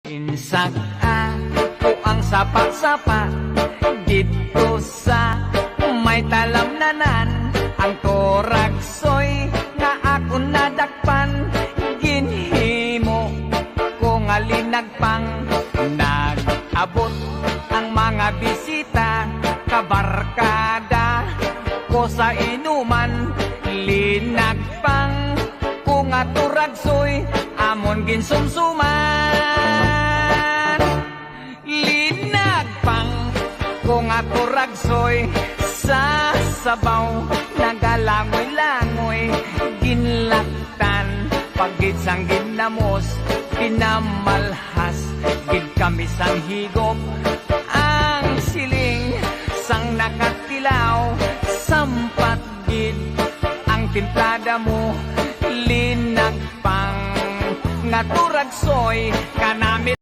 Insag-a ko ang sapa-sapa dito sa may talamnanan. Ang toragsoy nga ako nadakpan, ginhimo ko nga linagpang. Nag-abot ang mga bisita, kabarkada ko sa inuman. Linagpang ko nga turagsoy, amon ginsumsuman. Linagpang ko nga turagsoy, sa sabaw nagalangoy-langoy. Ginlaktan pagit sang ginamos, ginamalhas gid kami sang higop. Ang siling sang nakatilaw, sampat gid ang timplada mo. Linagpang nga turagsoy kanami.